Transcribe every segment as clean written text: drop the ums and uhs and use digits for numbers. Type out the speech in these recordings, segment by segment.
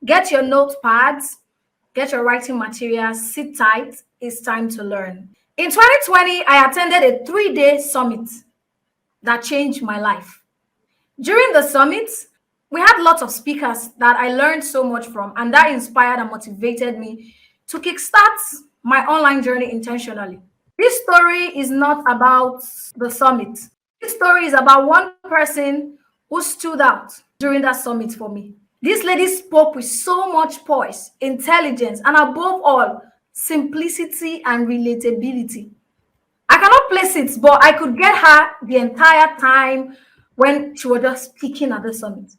Get your notepads, get your writing materials, sit tight. It's time to learn. In 2020, I attended a 3-day summit that changed my life. During the summit, we had lots of speakers that I learned so much from, and that inspired and motivated me to kickstart my online journey intentionally. This story is not about the summit. This story is about one person who stood out during that summit for me. This lady spoke with so much poise, intelligence, and above all, simplicity and relatability. I cannot place it, but I could get her the entire time when she was just speaking at the summit.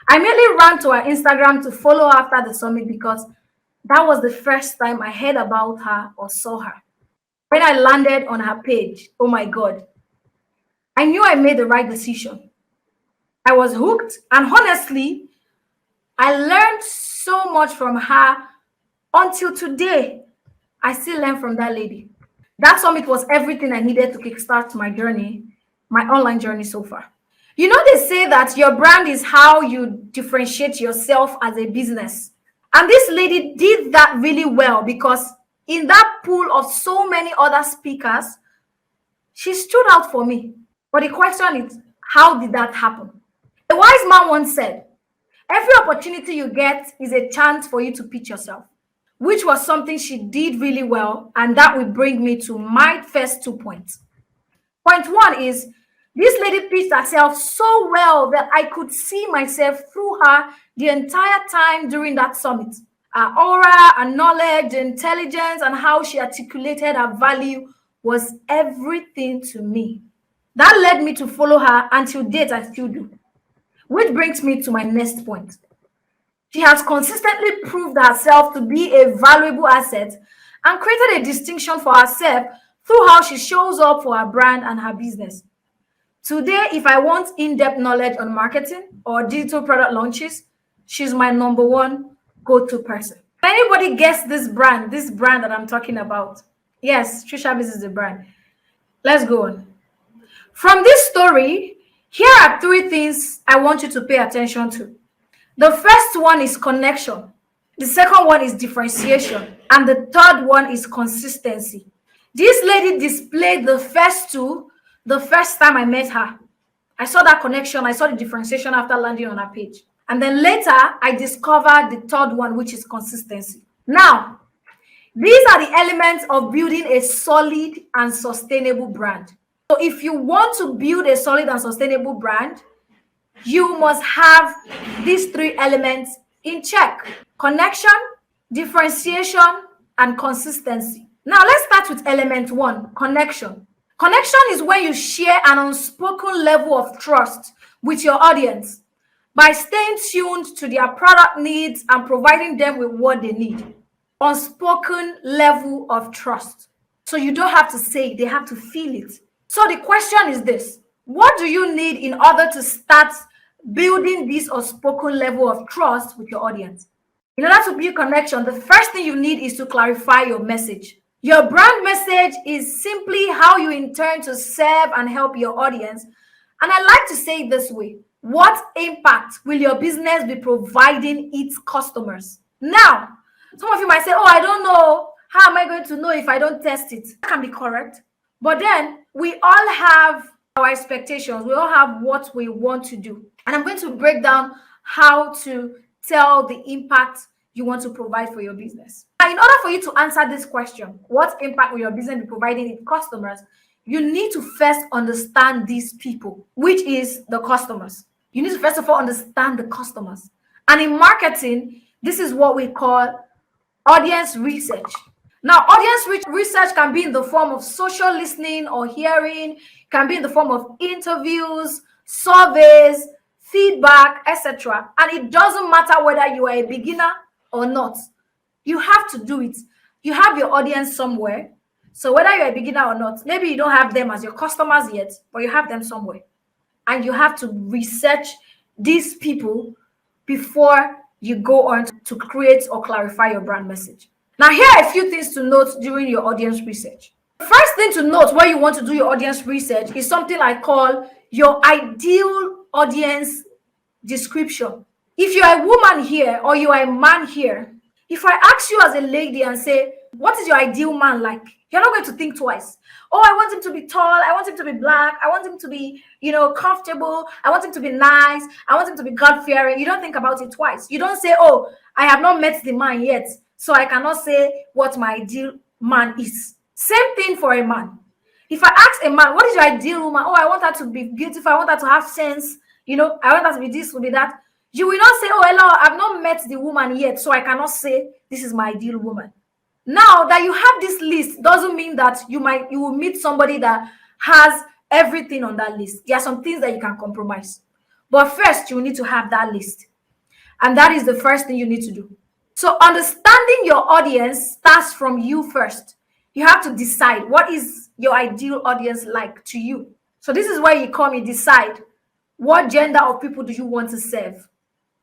I merely ran to her Instagram to follow her after the summit because that was the first time I heard about her or saw her. When I landed on her page, oh my God, I knew I made the right decision. I was hooked, and honestly, I learned so much from her. Until today, I still learn from that lady. That summit was everything I needed to kickstart my journey, my online journey so far. They say that your brand is how you differentiate yourself as a business. And this lady did that really well because in that pool of so many other speakers, she stood out for me. But the question is, how did that happen? A wise man once said, every opportunity you get is a chance for you to pitch yourself, which was something she did really well. And that will bring me to my first 2 points. Point one is, this lady pitched herself so well that I could see myself through her the entire time during that summit. Her aura, her knowledge, intelligence, and how she articulated her value was everything to me. That led me to follow her, and till date I still do. Which brings me to my next point. She has consistently proved herself to be a valuable asset and created a distinction for herself through how she shows up for her brand and her business. Today, if I want in-depth knowledge on marketing or digital product launches, she's my number one go-to person. Can anybody guess this brand that I'm talking about? Yes, Trisha Biz is the brand. Let's go on. From this story, here are 3 things I want you to pay attention to. The first one is connection. The second one is differentiation. And the third one is consistency. This lady displayed the first 2 the first time I met her. I saw that connection. I saw the differentiation after landing on her page. And then later, I discovered the third one, which is consistency. Now, these are the elements of building a solid and sustainable brand. So if you want to build a solid and sustainable brand, you must have these 3 elements in check: connection, differentiation, and consistency. Now, let's start with element 1, connection. Connection is when you share an unspoken level of trust with your audience by staying tuned to their product needs and providing them with what they need. Unspoken level of trust. So you don't have to say it, they have to feel it. So the question is this: what do you need in order to start building this unspoken level of trust with your audience? In order to build connection, the first thing you need is to clarify your message. Your brand message is simply how you intend to serve and help your audience. And I like to say it this way: what impact will your business be providing its customers? Now, some of you might say, oh, I don't know. How am I going to know if I don't test it? That can be correct. But then we all have our expectations. We all have what we want to do. And I'm going to break down how to tell the impact you want to provide for your business. Now, in order for you to answer this question, what impact will your business be providing its customers, you need to first understand these people, which is the customers. You need to first of all understand the customers. And in marketing, this is what we call audience research. Now, audience research can be in the form of social listening or hearing, can be in the form of interviews, surveys, feedback, etc. And it doesn't matter whether you are a beginner or not. You have to do it. You have your audience somewhere. So whether you're a beginner or not, maybe you don't have them as your customers yet, but you have them somewhere. And you have to research these people before you go on to create or clarify your brand message. Now, here are a few things to note during your audience research. The first thing to note when you want to do your audience research is something I call your ideal audience description. If you are a woman here or you are a man here, if I ask you as a lady and say, what is your ideal man like? You're not going to think twice. Oh, I want him to be tall. I want him to be black. I want him to be, comfortable. I want him to be nice. I want him to be God-fearing. You don't think about it twice. You don't say, oh, I have not met the man yet, so I cannot say what my ideal man is. Same thing for a man. If I ask a man, what is your ideal woman? Oh, I want her to be beautiful. I want her to have sense. I want her to be this, to be that. You will not say, oh, hello, I've not met the woman yet, so I cannot say this is my ideal woman. Now that you have this list doesn't mean that you will meet somebody that has everything on that list. There are some things that you can compromise. But first, you need to have that list. And that is the first thing you need to do. So understanding your audience starts from you first. You have to decide what is your ideal audience like to you. So this is where you decide what gender of people do you want to serve.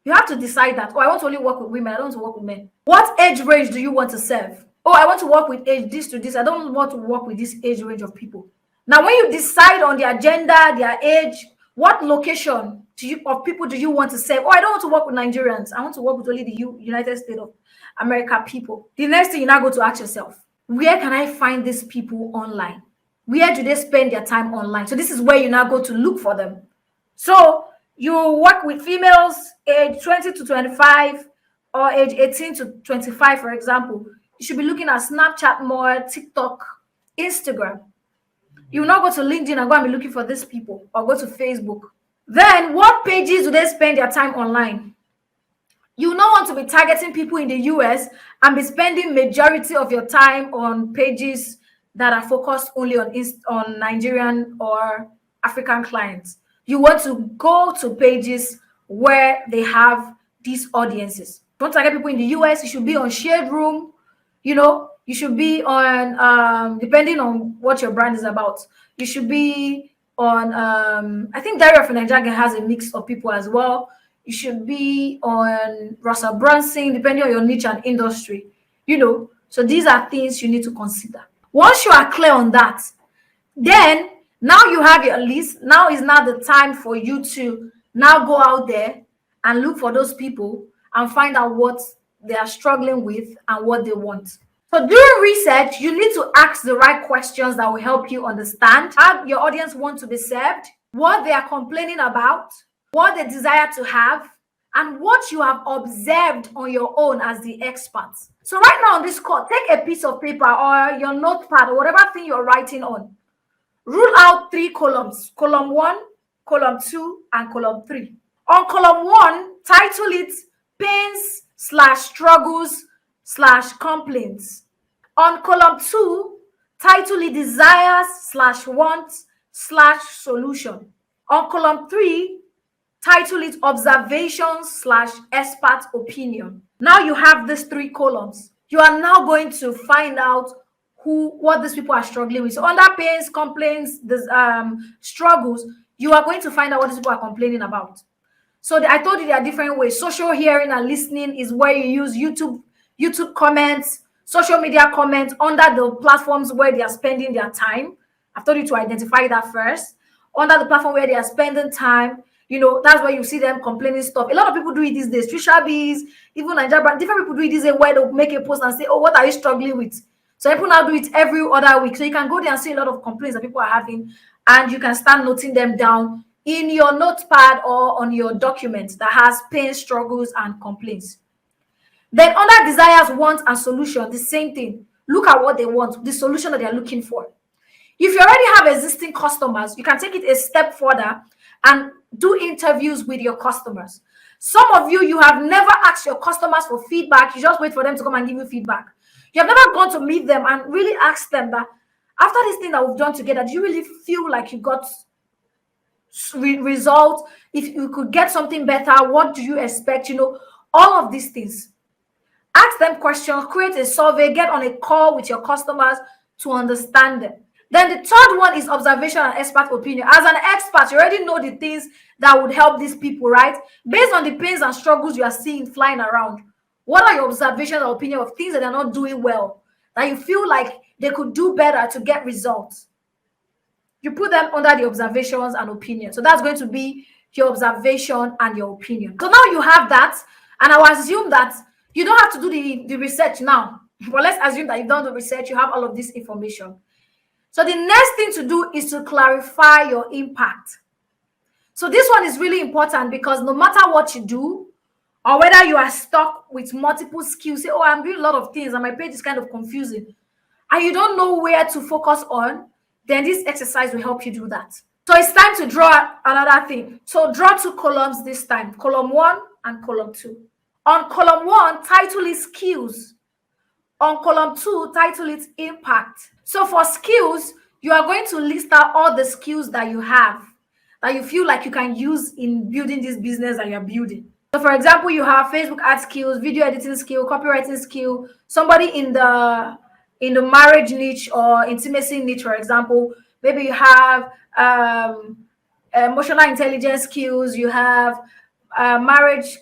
You have to decide that. Oh, I want to only work with women. I don't want to work with men. What age range do you want to serve? Oh, I want to work with age this to this. I don't want to work with this age range of people. Now, when you decide on their gender, their age, what location of people do you want to serve? Oh, I don't want to work with Nigerians. I want to work with only the United States of America people. The next thing you now go to ask yourself, where can I find these people online? Where do they spend their time online? So this is where you now go to look for them. So you work with females age 20 to 25 or age 18 to 25, for example. You should be looking at Snapchat more, TikTok, Instagram. You will not go to LinkedIn and go and be looking for these people, or go to Facebook. Then what pages do they spend their time online? You not want to be targeting people in the US and be spending majority of your time on pages that are focused only on Nigerian or African clients. You want to go to pages where they have these audiences. Don't target people in the US. You should be on Shared Room. You should be on, depending on what your brand is about, you should be on, I think Diary of a Nigerian has a mix of people as well. You should be on Russell Brunson, depending on your niche and industry. So these are things you need to consider. Once you are clear on that, then now you have your list. Now is not the time for you to now go out there and look for those people and find out what they are struggling with and what they want. So during research, you need to ask the right questions that will help you understand how your audience wants to be served, what they are complaining about, what they desire to have, and what you have observed on your own as the expert. So right now on this call, take a piece of paper or your notepad or whatever thing you're writing on. Rule out 3 columns, column 1, column 2, and column 3. On column 1, title it pains/struggles/complaints. On column 2, title it desires/wants/solution. On column 3, title it observations/expert opinion. Now you have these 3 columns. You are now going to find out what these people are struggling with. So under pains, complaints, struggles, you are going to find out what these people are complaining about. So I told you there are different ways. Social hearing and listening is where you use YouTube comments, social media comments under the platforms where they are spending their time. I've told you to identify that first. Under the platform where they are spending time, that's where you see them complaining stuff. A lot of people do it these days. Trisha Bees, even Nigeria brand, different people do it this day where they'll make a post and say, oh, what are you struggling with? So people now do it every other week. So you can go there and see a lot of complaints that people are having, and you can start noting them down in your notepad or on your document that has pain, struggles, and complaints. Then under desires, wants, and solution, the same thing. Look at what they want, the solution that they're looking for. If you already have existing customers, you can take it a step further and do interviews with your customers. Some of you have never asked your customers for feedback. You just wait for them to come and give you feedback. You have never gone to meet them and really ask them that, after this thing that we've done together, do you really feel like you got results? If you could get something better, what do you expect? All of these things. Ask them questions, create a survey, get on a call with your customers to understand them. Then the third one is observation and expert opinion. As an expert, you already know the things that would help these people, right? Based on the pains and struggles you are seeing flying around, what are your observations or opinion of things that they're not doing well, that you feel like they could do better to get results? You put them under the observations and opinions. So that's going to be your observation, and your opinion. So now you have that, and I will assume that you don't have to do the research now. But let's assume that you've done the research, you have all of this information. So the next thing to do is to clarify your impact. So this one is really important, because no matter what you do, or whether you are stuck with multiple skills, say, oh, I'm doing a lot of things and my page is kind of confusing, and you don't know where to focus on, then this exercise will help you do that. So it's time to draw another thing. So draw 2 columns this time, column 1 and column 2. On column 1, title is skills. On column 2, title is impact. So for skills, you are going to list out all the skills that you have, that you feel like you can use in building this business that you're building. So for example, you have Facebook ad skills, video editing skill, copywriting skill. Somebody in the marriage niche or intimacy niche, for example, maybe you have emotional intelligence skills, you have marriage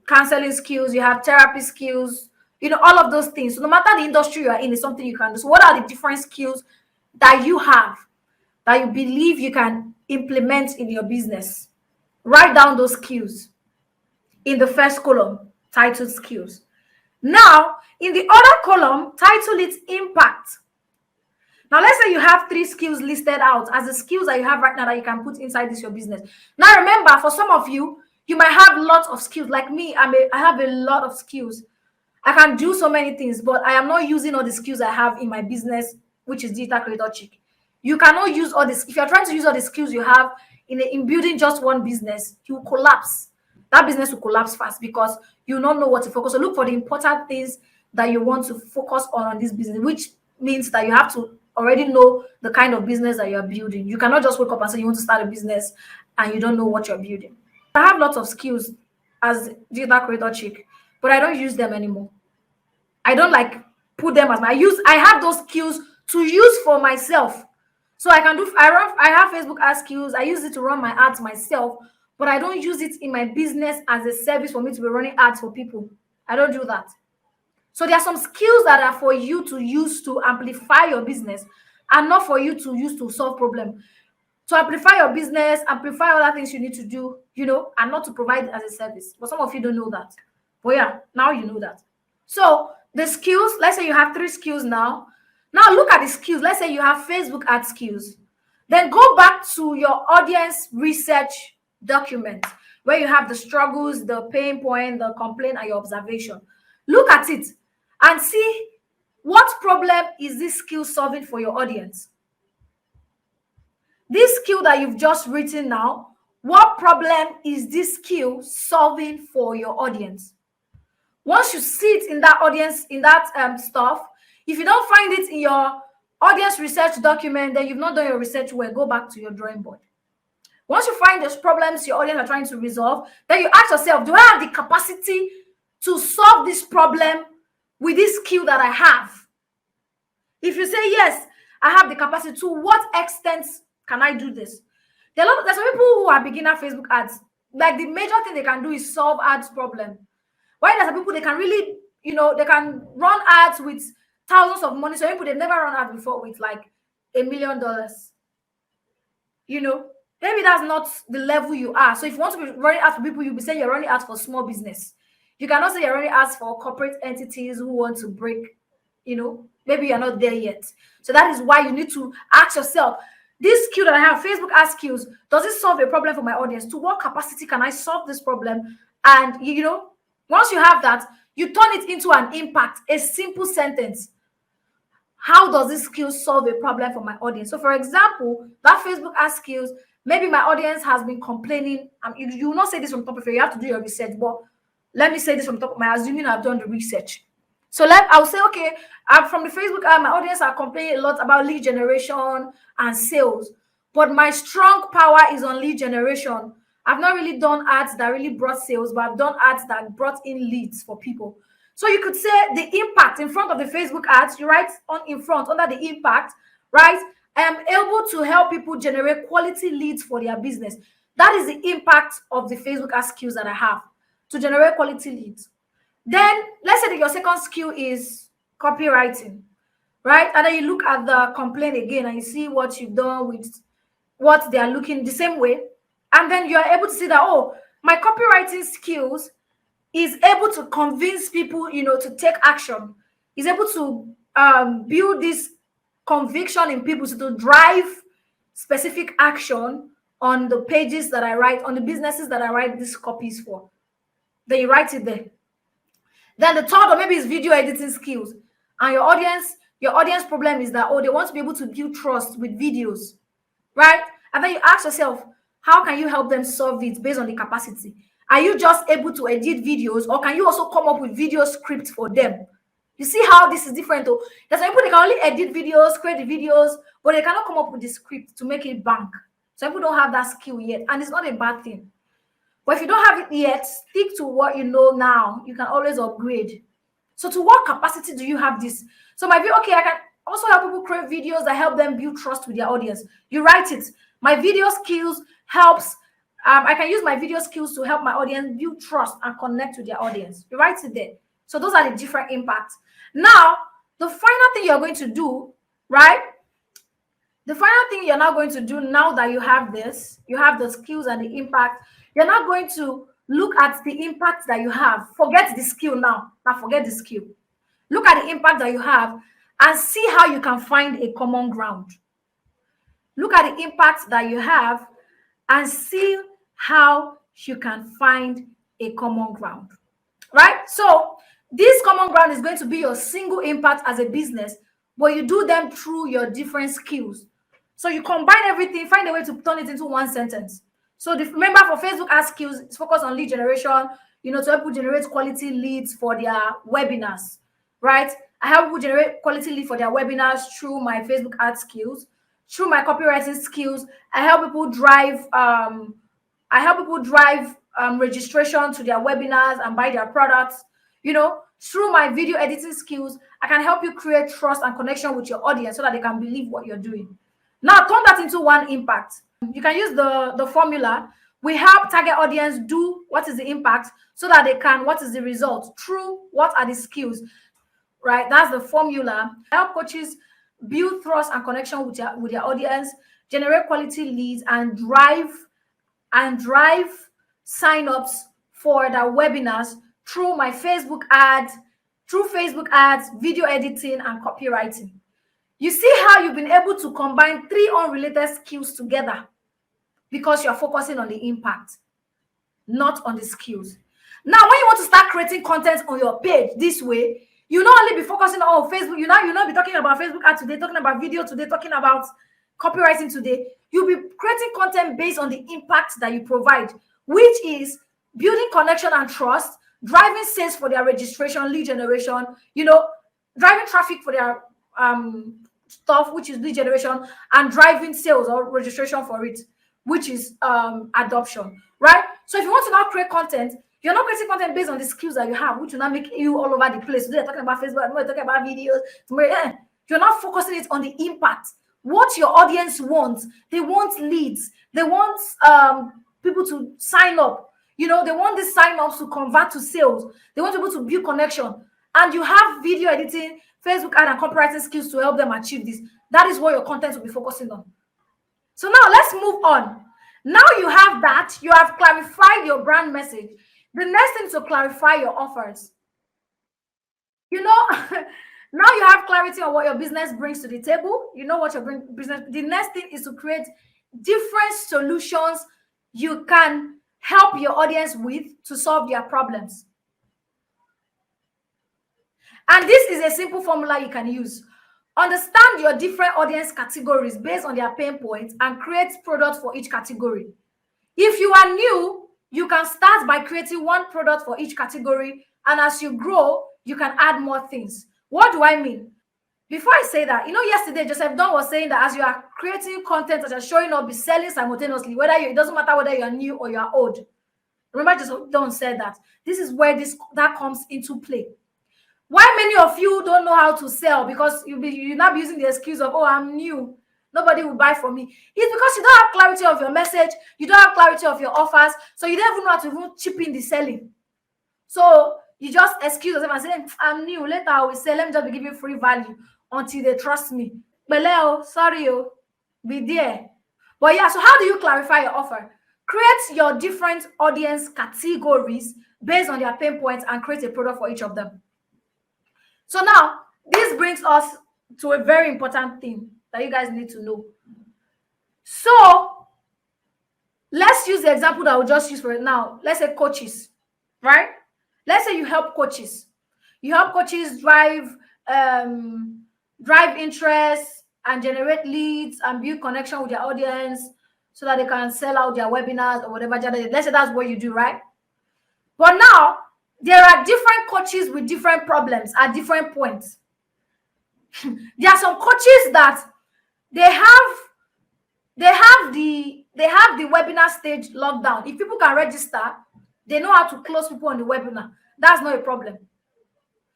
counseling skills, you have therapy skills, all of those things. So no matter the industry you are in, is something you can do. So what are the different skills that you have that you believe you can implement in your business? Write down those skills in the first column, titled skills. Now, in the other column, title it impact. Now, let's say you have 3 skills listed out as the skills that you have right now that you can put inside this your business. Now, remember, for some of you, you might have lots of skills. Like me, I have a lot of skills. I can do so many things, but I am not using all the skills I have in my business, which is Digital Creator Chick. You cannot use all this. If you're trying to use all the skills you have in building just one business, you will collapse. That business will collapse fast, because you don't know what to focus on. So look for the important things that you want to focus on this business, which means that you have to already know the kind of business that you're building. You cannot just wake up and say you want to start a business and you don't know what you're building. I have lots of skills as Digital Creator Chick, but I don't use them anymore. I don't put them as I have those skills to use for myself. So I have Facebook ad skills. I use it to run my ads myself, but I don't use it in my business as a service for me to be running ads for people. I don't do that. So there are some skills that are for you to use to amplify your business, and not for you to use to solve problems. To amplify your business, amplify other things you need to do, and not to provide it as a service. But some of you don't know that. But yeah, now you know that. So the skills, let's say you have 3 skills now. Now look at the skills. Let's say you have Facebook ad skills. Then go back to your audience research document, where you have the struggles, the pain point, the complaint, and your observation. Look at it and see what problem is this skill solving for your audience. This skill that you've just written now, what problem is this skill solving for your audience? Once you see it in that audience, in that stuff, if you don't find it in your audience research document, then you've not done your research well. Go back to your drawing board. Once you find those problems your audience are trying to resolve, then you ask yourself, do I have the capacity to solve this problem with this skill that I have? If you say yes, I have the capacity, to what extent can I do this? There's some people who are beginner Facebook ads. Like, the major thing they can do is solve ads problem. Why there's some people, they can really, they can run ads with thousands of money. So people, they've never run ads before with like $1 million. Maybe that's not the level you are. So if you want to be running ads for people, you'll be saying you're running ads for small business. You cannot say you're running ads for corporate entities who want to break, maybe you're not there yet. So that is why you need to ask yourself, this skill that I have, Facebook ad skills, does it solve a problem for my audience? To what capacity can I solve this problem? And, once you have that, you turn it into an impact, a simple sentence. How does this skill solve a problem for my audience? So, for example, that Facebook ad skills, maybe my audience has been complaining. You will not say this from top of your, you have to do your research, but let me say this from top of my, assuming I've done the research. So I'll say, okay, from the Facebook ad, my audience are complaining a lot about lead generation and sales, but my strong power is on lead generation. I've not really done ads that really brought sales, but I've done ads that brought in leads for people. So you could say the impact in front of the Facebook ads, you write on in front under the impact, right? I am able to help people generate quality leads for their business. That is the impact of the Facebook ad skills that I have, to generate quality leads. Then let's say that your second skill is copywriting, right? And then you look at the complaint again and you see what you've done with what they are looking the same way. And then you are able to see that, oh, my copywriting skills is able to convince people, to take action. Is able to build this conviction in people to drive specific action on the pages that I write, on the businesses that I write these copies for. Then you write it there. Then the third, or maybe it's video editing skills. And your audience problem is that, oh, they want to be able to build trust with videos, right? And then you ask yourself, how can you help them solve it based on the capacity? Are you just able to edit videos, or can you also come up with video scripts for them? You see how this is different though? There's some people, they can only edit videos, create the videos, but they cannot come up with the script to make it bank. Some people don't have that skill yet, and it's not a bad thing. But if you don't have it yet, stick to what you know now. You can always upgrade. So to what capacity do you have this? So my view, okay, I can also help people create videos that help them build trust with their audience. You write it. My video skills helps. I can use my video skills to help my audience build trust and connect with their audience. You write it there. So those are the different impacts. Now, the final thing you're going to do, right? The final thing you're now going to do, now that you have this, you have the skills and the impact, you're not going to look at the impact that you have. Forget the skill now. Now forget the skill. Look at the impact that you have and see how you can find a common ground. Look at the impact that you have and see how you can find a common ground, right? So this common ground is going to be your single impact as a business, but you do them through your different skills. So you combine everything, find a way to turn it into one sentence. So remember, for Facebook ad skills, it's focused on lead generation, to help people generate quality leads for their webinars, right? I help people generate quality lead for their webinars through my Facebook ad skills. Through my copywriting skills, I help people drive registration to their webinars and buy their products. Through my video editing skills, I can help you create trust and connection with your audience so that they can believe what you're doing. Now turn that into one impact. You can use the formula. We help target audience do what is the impact so that they can, what is the result through what are the skills, right? That's the formula. I help coaches build trust and connection with their audience, generate quality leads, and drive sign-ups for their webinars through my Facebook ads, video editing, and copywriting. You see how you've been able to combine 3 unrelated skills together because you're focusing on the impact, not on the skills. Now, when you want to start creating content on your page this way, you not only be focusing on Facebook, you not be talking about Facebook ad today, talking about video today, talking about copywriting today. You'll be creating content based on the impact that you provide, which is building connection and trust, driving sales for their registration, lead generation, driving traffic for their stuff, which is lead generation, and driving sales or registration for it, which is adoption, right? So if you want to now create content, you're not creating content based on the skills that you have, which will not make you all over the place. Today you're talking about Facebook, tomorrow you're talking about videos, tomorrow, you're not focusing it on the impact. What your audience wants, they want leads, they want people to sign up, they want these sign-ups to convert to sales, they want people to build connection, and you have video editing, Facebook ad, and copywriting skills to help them achieve this. That is what your content will be focusing on. So now let's move on. Now you have that, you have clarified your brand message. The next thing is to clarify your offers. Now you have clarity on what your business brings to the table. You know what your business. The next thing is to create different solutions you can help your audience with to solve their problems. And this is a simple formula you can use. Understand your different audience categories based on their pain points and create products for each category. If you are new, you can start by creating one product for each category, and as you grow, you can add more things. What do I mean? Before I say that, yesterday Joseph Don was saying that as you are creating content that are showing up, be selling simultaneously, it doesn't matter whether you're new or you're old. Remember, Joseph Don said that. This is where that comes into play. Why many of you don't know how to sell? Because you're not using the excuse of, oh, I'm new, nobody will buy from me. It's because you don't have clarity of your message, you don't have clarity of your offers, so you don't even know how to even chip in the selling. So you just excuse yourself and say, I'm new, later I will sell, let me just be giving free value until they trust me. But sorry, be there. But yeah, so how do you clarify your offer? Create your different audience categories based on their pain points and create a product for each of them. So now, this brings us to a very important thing that you guys need to know. So, let's use the example that we'll just use for it now. Let's say coaches, right? Let's say you help coaches. You help coaches drive interest and generate leads and build connection with their audience so that they can sell out their webinars or whatever. Let's say that's what you do, right? But now there are different coaches with different problems at different points. There are some coaches that they have the webinar stage locked down. If people can register, they know how to close people on the webinar. That's not a problem.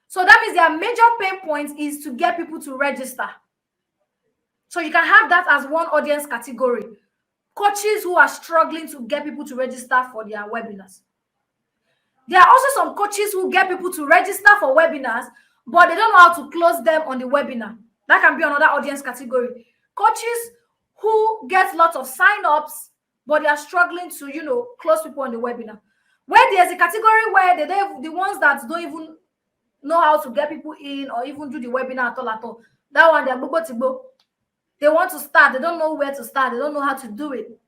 So that means their major pain point is to get people to register. So you can have that as one audience category. Coaches who are struggling to get people to register for their webinars. There are also some coaches who get people to register for webinars, but they don't know how to close them on the webinar. That can be another audience category. Coaches who get lots of sign-ups, but they are struggling to, close people on the webinar. Where there's a category where the ones that don't even know how to get people in or even do the webinar at all. That one, they're bobo. They want to start. They don't know where to start. They don't know how to do it.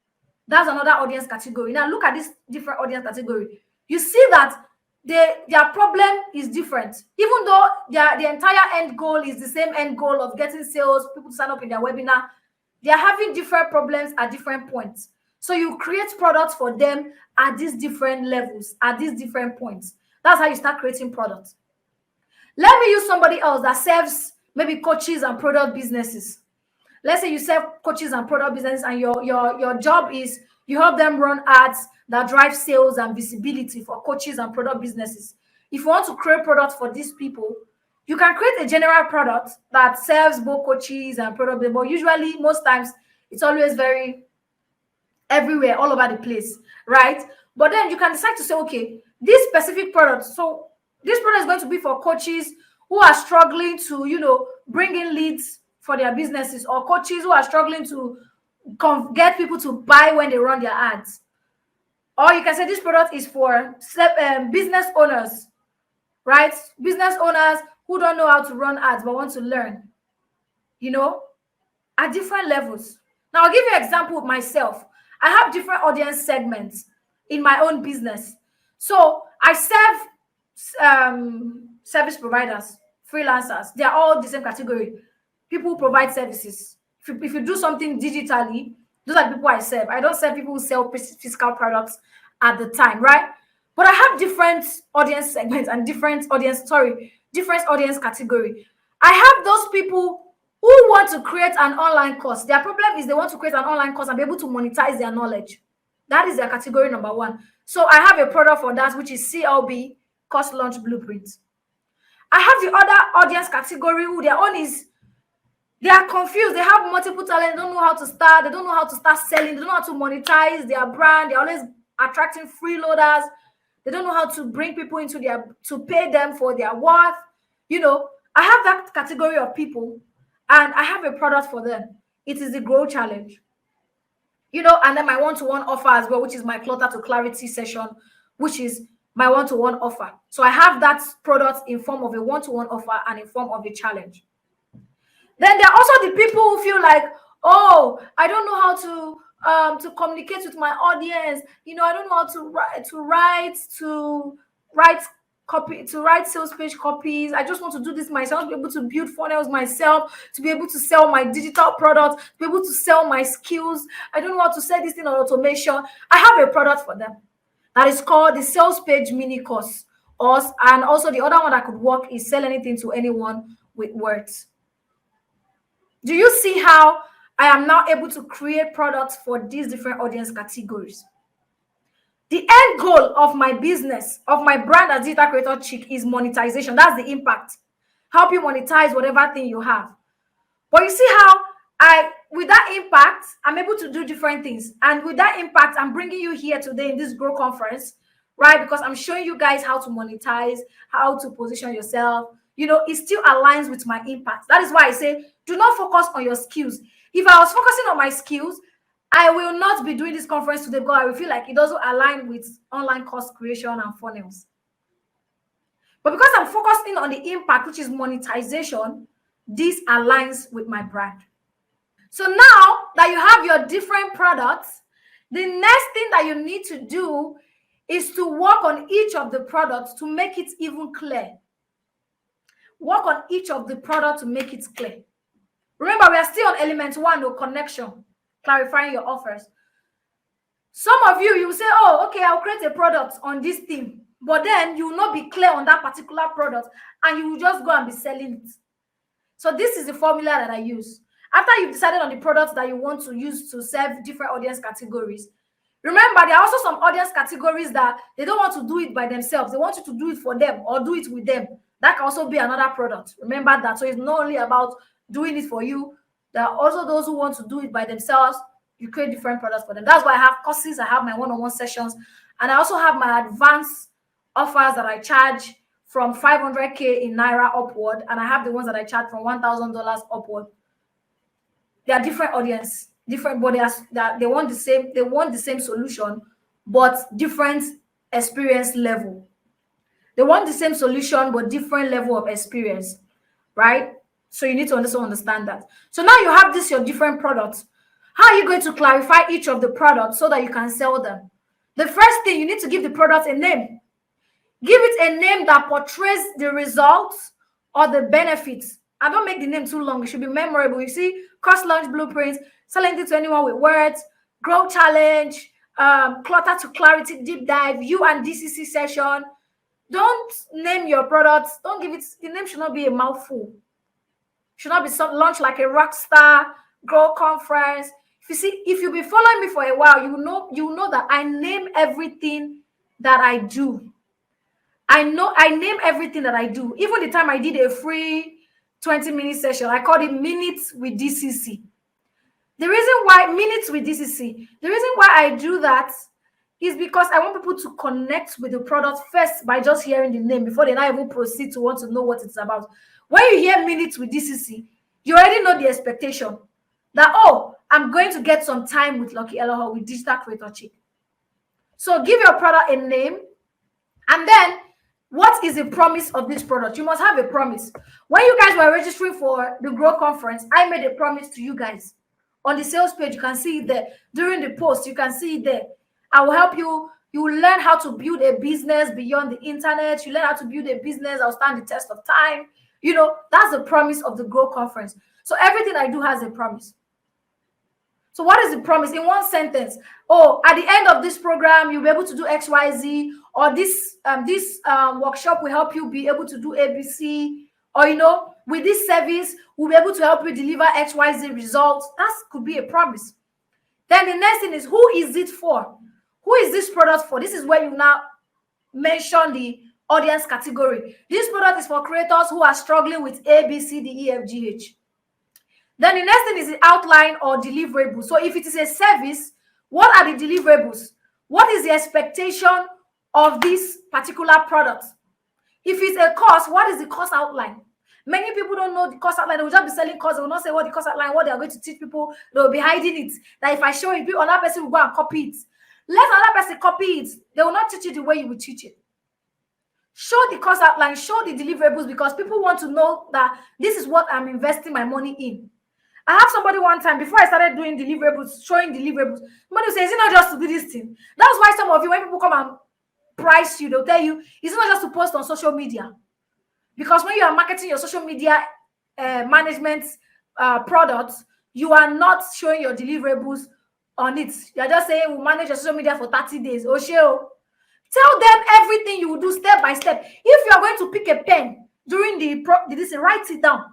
That's another audience category. Now, look at this different audience category. You see that their problem is different. Even though the entire end goal is the same end goal of getting sales, people to sign up in their webinar, they are having different problems at different points. So you create products for them at these different levels, at these different points. That's how you start creating products. Let me use somebody else that serves maybe coaches and product businesses. Let's say you serve coaches and product businesses, and your job is you help them run ads that drive sales and visibility for coaches and product businesses. If you want to create products for these people, you can create a general product that serves both coaches and product businesses, but usually, most times, it's always very everywhere, all over the place, right? But then you can decide to say, okay, this specific product, so this product is going to be for coaches who are struggling to, bring in leads for their businesses, or coaches who are struggling to get people to buy when they run their ads. Or you can say this product is for business owners, right? Business owners who don't know how to run ads but want to learn, at different levels. Now, I'll give you an example of myself. I have different audience segments in my own business. So I serve service providers, freelancers. They are all the same category. People who provide services. If you do something digitally, those are the people I serve. I don't serve people who sell physical products at the time, right? But I have different audience segments and different audience category. I have those people who want to create an online course. Their problem is they want to create an online course and be able to monetize their knowledge. That is their category number one. So I have a product for that, which is CLB, Course Launch Blueprint. I have the other audience category who their own is they are confused. They have multiple talents. They don't know how to start. They don't know how to start selling. They don't know how to monetize their brand. They're always attracting freeloaders. They don't know how to bring people to pay them for their worth. I have that category of people, and I have a product for them. It is the Grow Challenge. And then my one-to-one offer as well, which is my Clutter to Clarity session, which is my one-to-one offer. So I have that product in form of a one-to-one offer and in form of a challenge. Then there are also the people who feel like, oh, I don't know how to communicate with my audience. I don't know how to write sales page copies. I just want to do this myself, to be able to build funnels myself, to be able to sell my digital products, to be able to sell my skills. I don't know how to sell this thing on automation. I have a product for them that is called the Sales Page Mini Course. And also the other one that could work is Sell Anything to Anyone with Words. Do you see how I am now able to create products for these different audience categories? The end goal of my business, of my brand as Digital Creator Chick, is monetization. That's the impact. Help you monetize whatever thing you have. But you see how with that impact, I'm able to do different things. And with that impact, I'm bringing you here today in this Grow Conference, right? Because I'm showing you guys how to monetize, how to position yourself. It still aligns with my impact. That is why I say, do not focus on your skills. If I was focusing on my skills, I will not be doing this conference today because I will feel like it doesn't align with online course creation and funnels. But because I'm focusing on the impact, which is monetization, this aligns with my brand. So now that you have your different products, the next thing that you need to do is to work on each of the products to make it even clear. Work on each of the products to make it clear. Remember, we are still on element one, no connection, clarifying your offers. Some of you will say, oh, okay, I'll create a product on this theme, but then you will not be clear on that particular product and you will just go and be selling it. So this is the formula that I use. After you've decided on the products that you want to use to serve different audience categories, remember, there are also some audience categories that they don't want to do it by themselves. They want you to do it for them or do it with them. That can also be another product. Remember that. So it's not only about doing it for you. There are also those who want to do it by themselves. You create different products for them. That's why I have courses. I have my one-on-one sessions. And I also have my advanced offers that I charge from 500K in Naira upward. And I have the ones that I charge from $1,000 upward. They are different audience, different bodies that they want the same solution, but different experience level. They want the same solution, but different level of experience, right? So you need to also understand that. So now you have your different products. How are you going to clarify each of the products so that you can sell them? The first thing, you need to give the product a name. Give it a name that portrays the results or the benefits. I don't make the name too long. It should be memorable. You see, course launch blueprints, selling it to anyone with words, growth challenge, clutter to clarity, deep dive, you and DCC session. Don't name your products. Don't give it. The name should not be a mouthful. Should not be some launch like a rock star, grow conference. If you've been following me for a while, you know that I name everything that I do. I name everything that I do. Even the time I did a free 20-minute session, I called it Minutes with DCC. The reason why I do that is because I want people to connect with the product first by just hearing the name before they now even proceed to want to know what it's about. When you hear Minutes with DCC, you already know the expectation that, oh, I'm going to get some time with Lucky Elohor with Digital Creator Chick. So give your product a name, and then what is the promise of this product? You must have a promise. When you guys were registering for the Grow Conference, I made a promise to you guys. On the sales page, you can see it there. During the post, you can see it there. I will help you. You will learn how to build a business beyond the internet. You learn how to build a business. I'll stand the test of time. You know, that's the promise of the Grow Conference. So everything I do has a promise. So what is the promise? In one sentence, oh, at the end of this program, you'll be able to do XYZ, or this workshop will help you be able to do ABC, or, you know, with this service, we'll be able to help you deliver XYZ results. That could be a promise. Then the next thing is, who is it for? Who is this product for? This is where you now mention the audience category. This product is for creators who are struggling with A, B, C, D, E, F, G, H. Then the next thing is the outline or deliverable. So if it is a service, what are the deliverables? What is the expectation of this particular product? If it's a course, what is the course outline? Many people don't know the course outline. They will just be selling course. They will not say what the course outline, what they are going to teach people. They will be hiding it. That if I show it, another person will go and copy it. Let another person copy it. They will not teach it the way you will teach it. Show the course outline, show the deliverables, because people want to know that this is what I'm investing my money in. I have somebody one time, before I started doing deliverables, showing deliverables, somebody says, is it not just to do this thing? That's why some of you, when people come and price you, they'll tell you, it's not just to post on social media. Because when you are marketing your social media management products, you are not showing your deliverables on it. You're just saying, we'll manage your social media for 30 days. Oh, tell them everything you will do step by step. If you are going to pick a pen during this, write it down.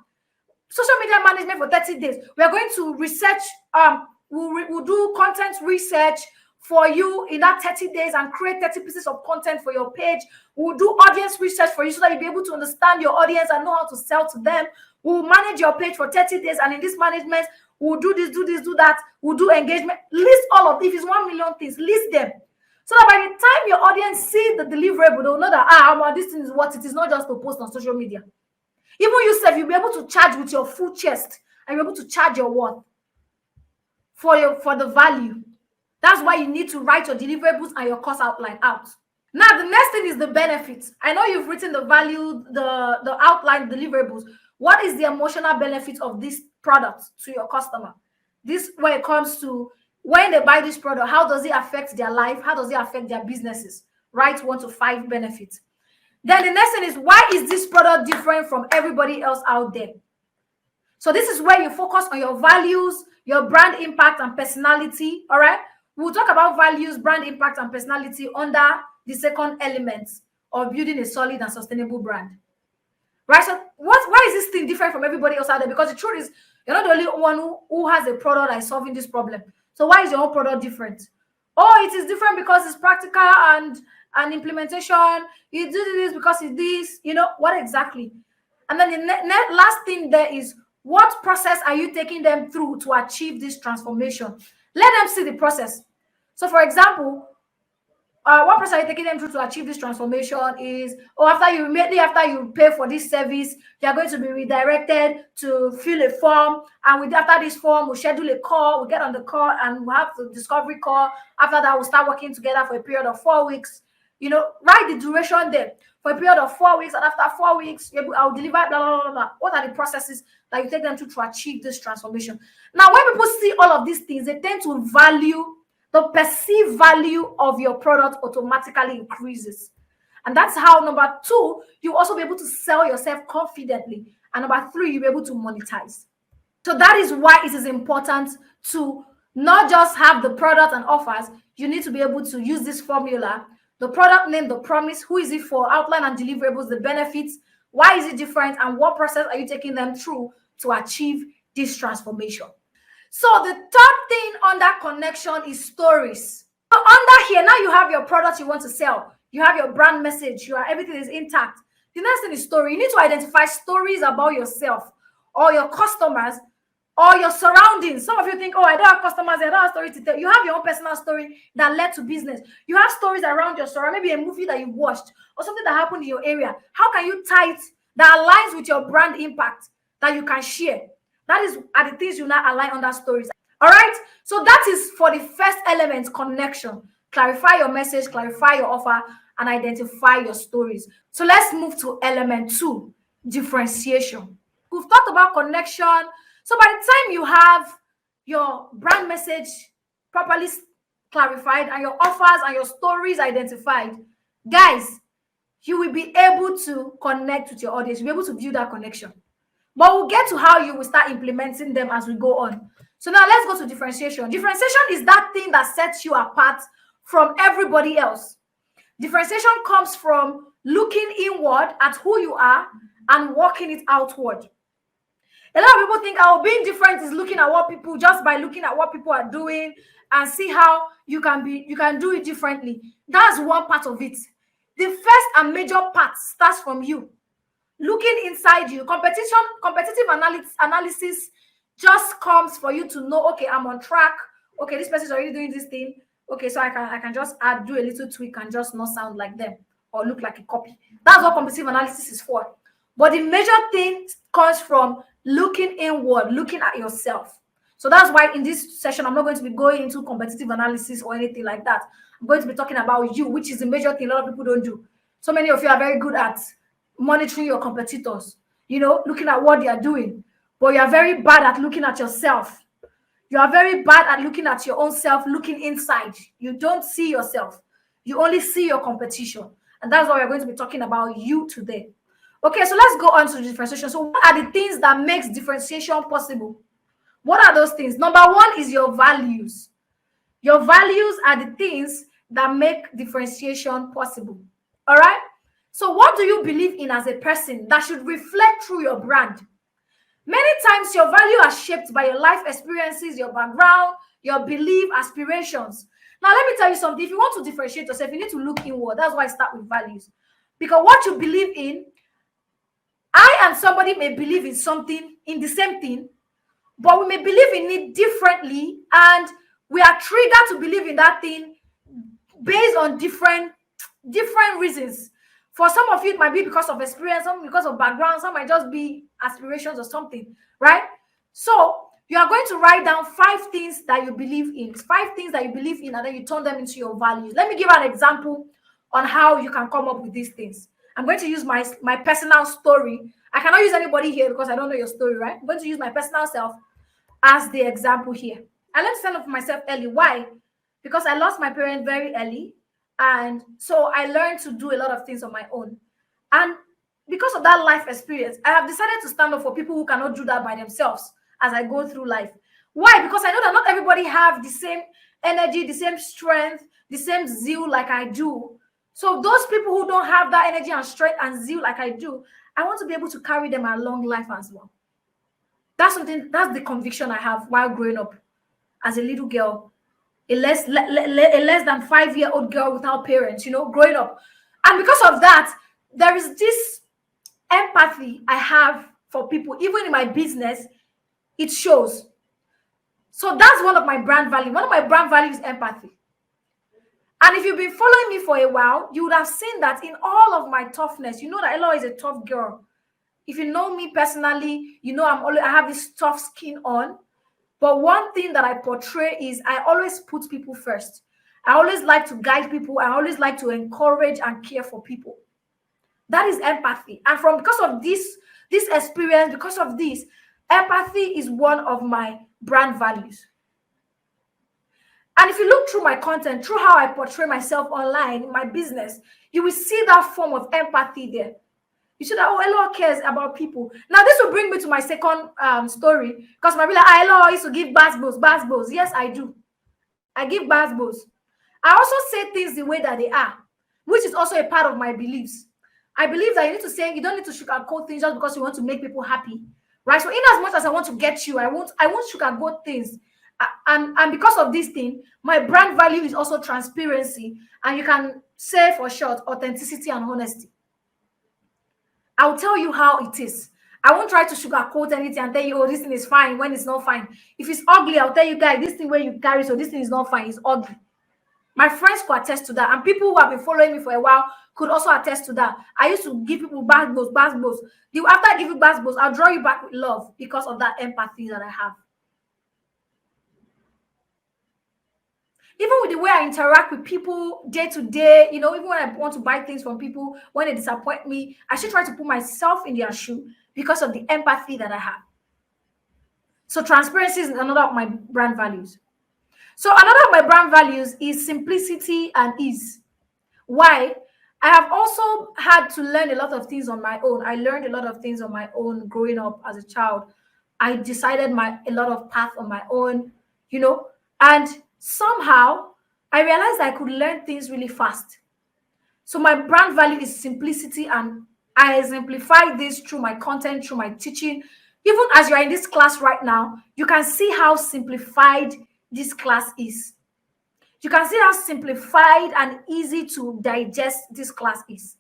Social media management for 30 days. We are going to research, we'll do content research for you in that 30 days and create 30 pieces of content for your page. We'll do audience research for you so that you'll be able to understand your audience and know how to sell to them. We'll manage your page for 30 days, and in this management, we'll do this, do that. We'll do engagement. List all of, if it's 1 million things, list them. So that by the time your audience see the deliverable, they'll know that, this thing is what it is, not just to post on social media. Even yourself, you'll be able to charge with your full chest, and you'll be able to charge your worth for the value. That's why you need to write your deliverables and your cost outline out. Now, the next thing is the benefits. I know you've written the value, the outline deliverables. What is the emotional benefit of this product to your customer? This, when it comes to when they buy this product, how does it affect their life? How does it affect their businesses? Write 1 to 5 benefits. Then the next thing is, why is this product different from everybody else out there? So this is where you focus on your values, your brand impact and personality. All right. We'll talk about values, brand impact, and personality under the second element of building a solid and sustainable brand. Right? So why is this thing different from everybody else out there? Because the truth is, you're not the only one who has a product that is solving this problem. So why is your own product different? Oh, it is different because it's practical and implementation. You do this because it's this, what exactly? And then the last thing there is, what process are you taking them through to achieve this transformation? Let them see the process. So, for example, what process are you taking them through to achieve this transformation is, immediately after you pay for this service, you are going to be redirected to fill a form. And after this form, we'll schedule a call. We'll get on the call and we'll have the discovery call. After that, we'll start working together for a period of 4 weeks. Write the duration there for a period of 4 weeks. And after 4 weeks, I'll deliver blah, blah, blah, blah. What are the processes that you take them to achieve this transformation? Now, when people see all of these things, they tend to value the perceived value of your product automatically increases. And that's how, number 2, you also be able to sell yourself confidently. And number 3, you'll be able to monetize. So that is why it is important to not just have the product and offers. You need to be able to use this formula: the product name, the promise, who is it for, outline and deliverables, the benefits, why is it different, and what process are you taking them through to achieve this transformation. So the third thing under connection is stories. So under here, now you have your product you want to sell. You have your brand message. Everything is intact. The next thing is story. You need to identify stories about yourself or your customers or your surroundings. Some of you think, oh, I don't have customers, I don't have story to tell. You have your own personal story that led to business. You have stories around your story, maybe a movie that you watched or something that happened in your area. How can you tie it that aligns with your brand impact that you can share? That are the things you now align under stories. All right. So that is for the first element, connection. Clarify your message, clarify your offer, and identify your stories. So let's move to element 2, differentiation. We've talked about connection. So by the time you have your brand message properly clarified and your offers and your stories identified, guys, you will be able to connect with your audience. You'll be able to build that connection. But we'll get to how you will start implementing them as we go on. So now let's go to differentiation. Differentiation is that thing that sets you apart from everybody else. Differentiation comes from looking inward at who you are and working it outward. A lot of people think, oh, being different is looking at what people, just by looking at what people are doing and see how you can do it differently. That's one part of it. The first and major part starts from you. Looking inside you. Competitive analysis just comes for you to know, okay, I'm on track. Okay, this person is already doing this thing. Okay, so I can just do a little tweak and just not sound like them or look like a copy. That's what competitive analysis is for. But the major thing comes from looking inward, looking at yourself. So that's why in this session, I'm not going to be going into competitive analysis or anything like that. I'm going to be talking about you, which is the major thing a lot of people don't do. So many of you are very good at monitoring your competitors, looking at what they are doing, but you are very bad at looking at yourself. You are very bad at looking at your own self, looking inside. You don't see yourself. You only see your competition. And that's why we're going to be talking about you today. Okay, so let's go on to differentiation. So what are the things that makes differentiation possible? What are those things? Number 1 is your values. Your values are the things that make differentiation possible. All right? So what do you believe in as a person that should reflect through your brand? Many times your value are shaped by your life experiences, your background, your belief, aspirations. Now, let me tell you something. If you want to differentiate yourself, you need to look inward. That's why I start with values. Because what you believe in, I and somebody may believe in something, in the same thing, but we may believe in it differently, and we are triggered to believe in that thing based on different reasons. For some of you, it might be because of experience, some because of background, some might just be aspirations or something, right? So You are going to write down 5 things that you believe in, 5 things that you believe in, and then you turn them into your values. Let me give an example on how you can come up with these things. I'm going to use my personal story. I cannot use anybody here because I don't know your story, right? I'm going to use my personal self as the example here. I learned to stand up for myself early. Why? Because I lost my parents very early. And so I learned to do a lot of things on my own. And because of that life experience, I have decided to stand up for people who cannot do that by themselves as I go through life. Why? Because I know that not everybody have the same energy, the same strength, the same zeal like I do. So those people who don't have that energy and strength and zeal like I do, I want to be able to carry them along life as well. That's the conviction I have while growing up as a little girl, a less than 5-year-old girl without parents, growing up. And because of that, there is this empathy I have for people. Even in my business, it shows. So that's one of my brand values. One of my brand values is empathy. And if you've been following me for a while, you would have seen that in all of my toughness, you know that Elohor is a tough girl. If you know me personally, you know I have this tough skin on. But one thing that I portray is I always put people first. I always like to guide people. I always like to encourage and care for people. That is empathy. And because of this experience, because of this, empathy is one of my brand values. And if you look through my content, through how I portray myself online in my business, you will see that form of empathy there. You see that, Elohor cares about people. Now, this will bring me to my second story, because my be like, Elohor used to give basketballs. Yes, I do. I give basketballs. I also say things the way that they are, which is also a part of my beliefs. I believe that you don't need to sugarcoat things just because you want to make people happy, right? So in as much as I want to get you, I won't sugarcoat things. And because of this thing, my brand value is also transparency, and you can say for short, authenticity and honesty. I'll tell you how it is. I won't try to sugarcoat anything and tell you, oh, this thing is fine when it's not fine. If it's ugly, I'll tell you guys, this thing where you carry, so this thing is not fine, it's ugly. My friends could attest to that, and people who have been following me for a while could also attest to that. I used to give people basketballs. After I give you basketballs, I'll draw you back with love because of that empathy that I have. Even with the way I interact with people day to day, even when I want to buy things from people, when they disappoint me, I should try to put myself in their shoe because of the empathy that I have. So transparency is another of my brand values. So another of my brand values is simplicity and ease. Why? I have also had to learn a lot of things on my own. I learned a lot of things on my own growing up as a child. I decided a lot of path on my own, and somehow I realized I could learn things really fast. So my brand value is simplicity, and I exemplify this through my content, through my teaching. Even as you're in this class right now, you can see how simplified this class is. You can see how simplified and easy to digest this class is.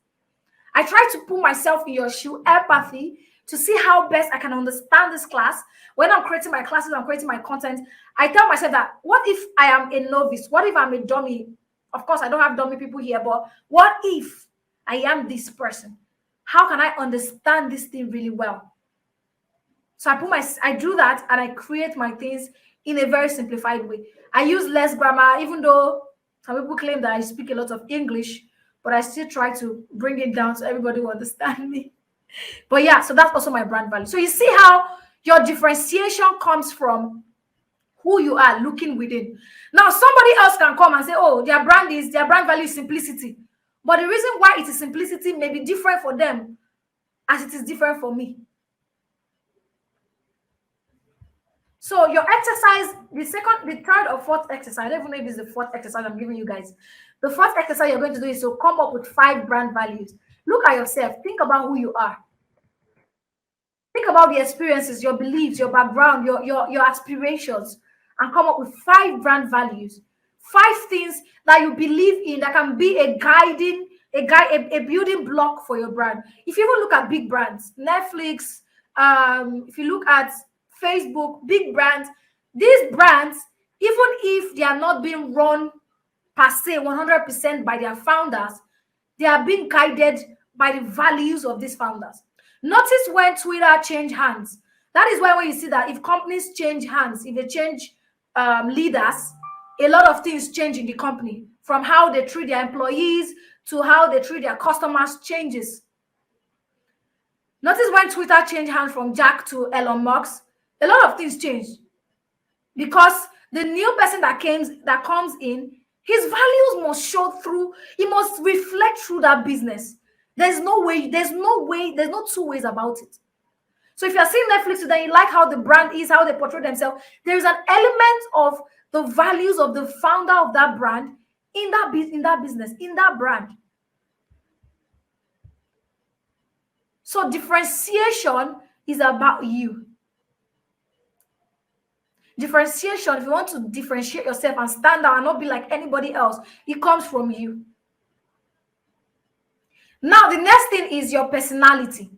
I try to put myself in your shoe, empathy, to see how best I can understand this class. When I'm creating my classes, I'm creating my content, I tell myself that, what if I am a novice? What if I'm a dummy? Of course, I don't have dummy people here, but what if I am this person? How can I understand this thing really well? So I do that, and I create my things in a very simplified way. I use less grammar, even though some people claim that I speak a lot of English, but I still try to bring it down so everybody will understand me. But yeah, so that's also my brand value. So you see how your differentiation comes from who you are looking within. Now, somebody else can come and say, oh, their brand value is simplicity. But the reason why it is simplicity may be different for them as it is different for me. So your exercise, the third or fourth exercise, I don't even know if it's the fourth exercise I'm giving you guys. The fourth exercise you're going to do is to come up with 5 brand values. Look at yourself. Think about who you are. Think about the experiences, your beliefs, your background, your aspirations, and come up with 5 brand values. 5 things that you believe in that can be a building block for your brand. If you even look at big brands, Netflix, if you look at Facebook, big brands, these brands, even if they are not being run per se 100% by their founders, they are being guided by the values of these founders. Notice when Twitter changed hands, That is why when you see that if companies change hands, if they change leaders, a lot of things change in the company, from how they treat their employees to how they treat their customers changes. Notice when Twitter changed hands from Jack to Elon Musk, a lot of things changed because the new person that comes in, his values must show through. He must reflect through that business. There's no way. There's no two ways about it. So if you're seeing Netflix today, you like how the brand is, how they portray themselves, there is an element of the values of the founder of that brand in that business, in that brand. So differentiation is about you. Differentiation, if you want to differentiate yourself and stand out and not be like anybody else, it comes from you. Now, the next thing is your personality.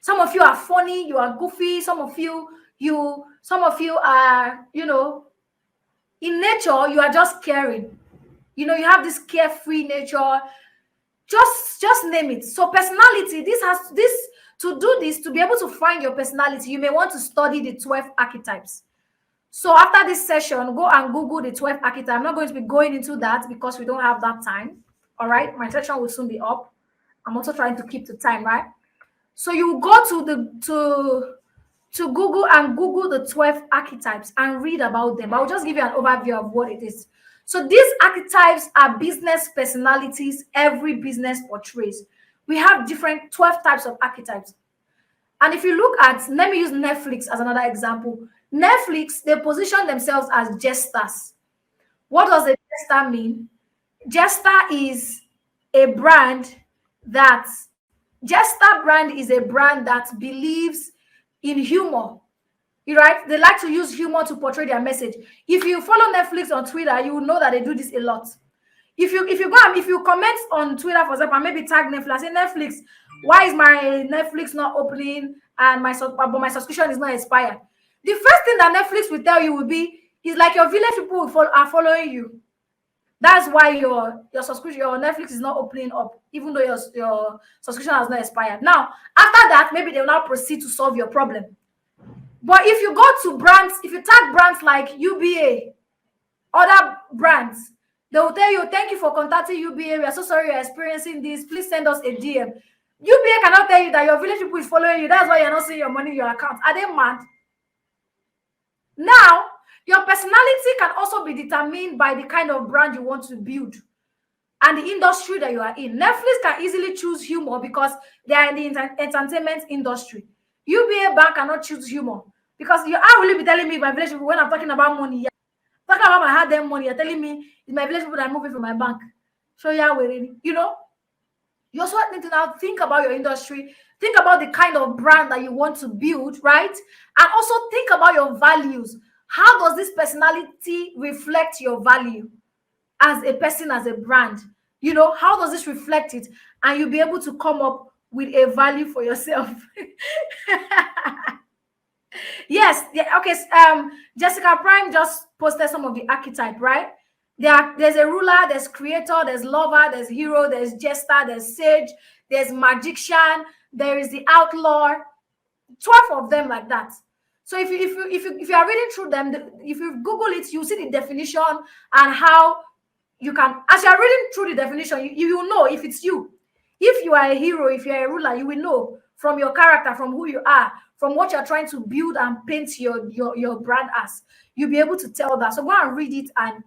Some of you are funny, you are goofy, some of you are, in nature, you are just caring. You have this carefree nature. Just name it. So personality, to be able to find your personality, you may want to study the 12 archetypes. So after this session, go and Google the 12 archetypes. I'm not going to be going into that because we don't have that time. All right, my session will soon be up. I'm also trying to keep the time, right? So you go to Google and Google the 12 archetypes and read about them. I'll just give you an overview of what it is. So these archetypes are business personalities every business portrays. We have different 12 types of archetypes. And if you look at, let me use Netflix as another example. Netflix, they position themselves as jesters. What does a jester mean? Jester is a brand that believes in humor. Right? They like to use humor to portray their message. If you follow Netflix on Twitter, you will know that they do this a lot. If you comment on Twitter, for example, maybe tag Netflix, say, Netflix, why is my Netflix not opening and my subscription is not expired? The first thing that Netflix will tell you will be, is like your village people are following you. That's why your subscription, your Netflix is not opening up, even though your subscription has not expired. Now, after that, maybe they will now proceed to solve your problem. But if you go to brands, if you tag brands like UBA, other brands, they will tell you, thank you for contacting UBA. We are so sorry you're experiencing this. Please send us a DM. UBA cannot tell you that your village people is following you. That's why you're not seeing your money in your account. Are they mad? Now, your personality can also be determined by the kind of brand you want to build and the industry that you are in. Netflix can easily choose humor because they are in the entertainment industry. UBA Bank cannot choose humor because you are really be telling me my village people when I'm talking about money. Talking about my hard-earned money, you're telling me it's my village people that are moving from my bank. So yeah, you also need to now think about your industry, think about the kind of brand that you want to build, right? And also think about your values. How does this personality reflect your value as a person, as a brand? How does this reflect it? And you'll be able to come up with a value for yourself. Yes. Yeah, okay. Jessica Prime just posted some of the archetype, right? There's a ruler, there's creator, there's lover, there's hero, there's jester, there's sage, there's magician, there is the outlaw. 12 of them like that. So if you are reading through them, if you Google it, you see the definition and how you can. As you are reading through the definition, you will know if it's you. If you are a hero, if you are a ruler, you will know from your character, from who you are, from what you're trying to build and paint your brand as. You'll be able to tell that. So go and read it and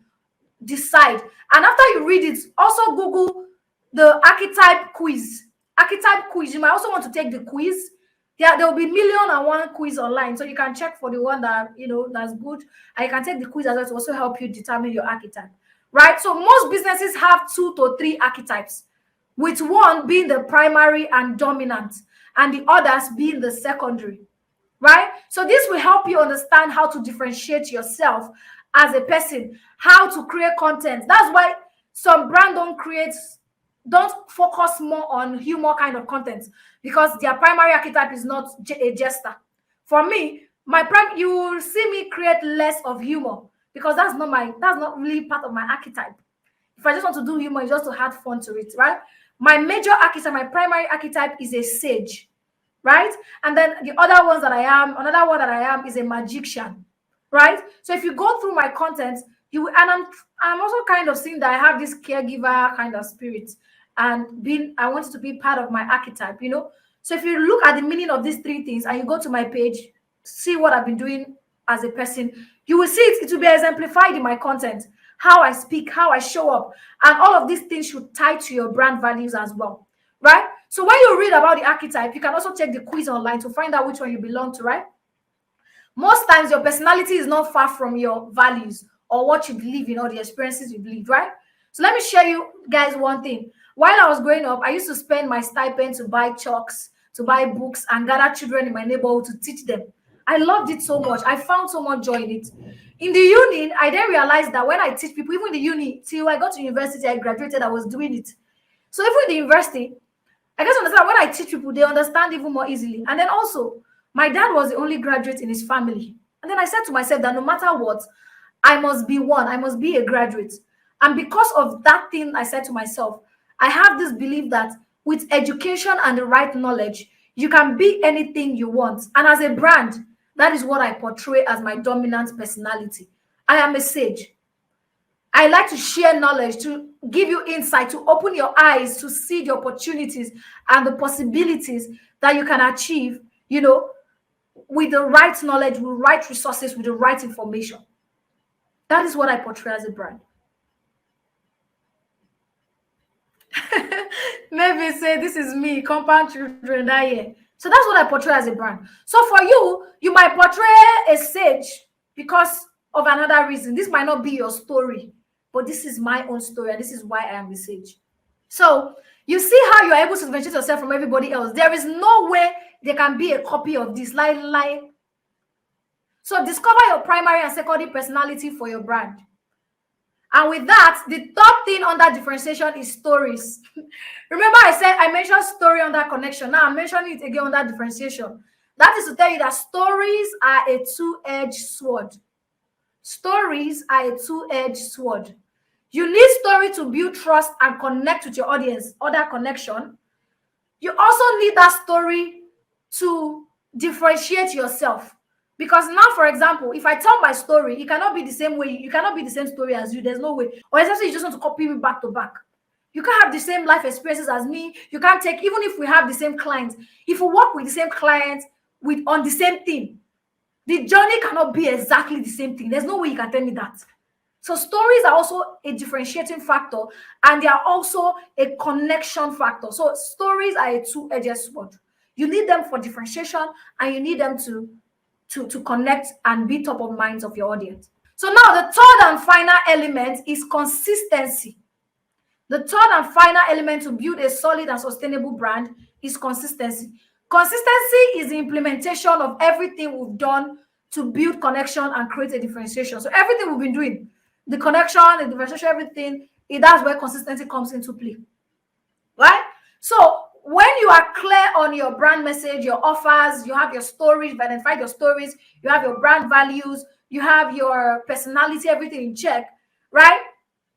decide. And after you read it, also Google the archetype quiz. Archetype quiz. You might also want to take the quiz. Yeah, there will be 1,000,001 quiz online, so you can check for the one that that's good, and you can take the quiz as well to also help you determine your archetype, right? So most businesses have 2 to 3 archetypes, with one being the primary and dominant, and the others being the secondary, right? So this will help you understand how to differentiate yourself as a person, how to create content. That's why some brands don't focus more on humor kind of content, because their primary archetype is not a jester. For me, you will see me create less of humor because that's not really part of my archetype. If I just want to do humor, it's just to have fun to it, right? My major archetype, my primary archetype is a sage. right? And then the other ones that I am, another one that I am is a magician, right? So if you go through my content, and I'm also kind of seeing that I have this caregiver kind of spirit, and being I want it to be part of my archetype, you know. So if you look at the meaning of these three things and you go to my page, see what I've been doing as a person, you will see it will be exemplified in my content, how I speak, how I show up, and all of these things should tie to your brand values as well, right? So when you read about the archetype, you can also check the quiz online to find out which one you belong to, right? Most times your personality is not far from your values or what you believe in or the experiences you believe, right? So let me share you guys one thing. While I was growing up, I used to spend my stipend to buy chalks, to buy books, and gather children in my neighborhood to teach them. I loved it so much. I found so much joy in it. In the uni, I then realized that when I teach people, even in the uni, till I got to university, I graduated, I was doing it. So even in the university, I guess understand when I teach people, they understand even more easily. And then also, my dad was the only graduate in his family. And then I said to myself that no matter what, I must be one, I must be a graduate. And because of that thing, I said to myself, I have this belief that with education and the right knowledge, you can be anything you want. And as a brand, that is what I portray as my dominant personality. I am a sage. I like to share knowledge, to give you insight, to open your eyes, to see the opportunities and the possibilities that you can achieve, you know, with the right knowledge, with the right resources, with the right information. That is what I portray as a brand. Maybe say this is me, compound children that year. So that's what I portray as a brand. So for you, you might portray a sage because of another reason. This might not be your story, but this is my own story, and this is why I am the sage. So you see how you are able to differentiate yourself from everybody else. There is no way there can be a copy of this. Lie. So discover your primary and secondary personality for your brand. And with that, the third thing under differentiation is stories. Remember, I mentioned story under connection. Now I'm mentioning it again under differentiation. That is to tell you that stories are a two-edged sword. Stories are a two-edged sword. You need story to build trust and connect with your audience, other connection. You also need that story to differentiate yourself. Because now, for example, if I tell my story, it cannot be the same way. You cannot be the same story as you. There's no way. Or essentially, you just want to copy me back to back. You can't have the same life experiences as me. You can't take, even if we have the same clients, if we work with the same clients with on the same thing, the journey cannot be exactly the same thing. There's no way you can tell me that. So stories are also a differentiating factor, and they are also a connection factor. So stories are a two-edged sword. You need them for differentiation, and you need them to connect and be top of minds of your audience. So now the third and final element is consistency. The third and final element to build a solid and sustainable brand is consistency. Consistency is the implementation of everything we've done to build connection and create a differentiation. So everything we've been doing, the connection, the differentiation, everything, that's where consistency comes into play, right? So when you are clear on your brand message, your offers, you have your stories, you've identified your stories, you have your brand values, you have your personality, everything in check, right?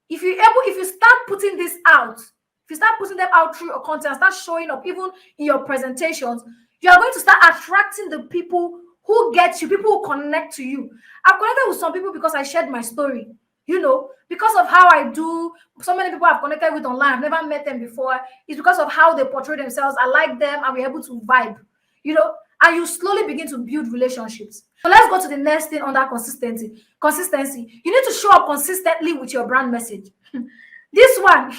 If you start putting this out, if you start putting them out through your content, start showing up even in your presentations, you are going to start attracting the people who get you, people who connect to you. I've connected with some people because I shared my story, because of how I do. So many people I've connected with online, I've never met them before. It's because of how they portray themselves. I like them and we're able to vibe, and you slowly begin to build relationships. So let's go to the next thing under consistency. Consistency. You need to show up consistently with your brand message. This one,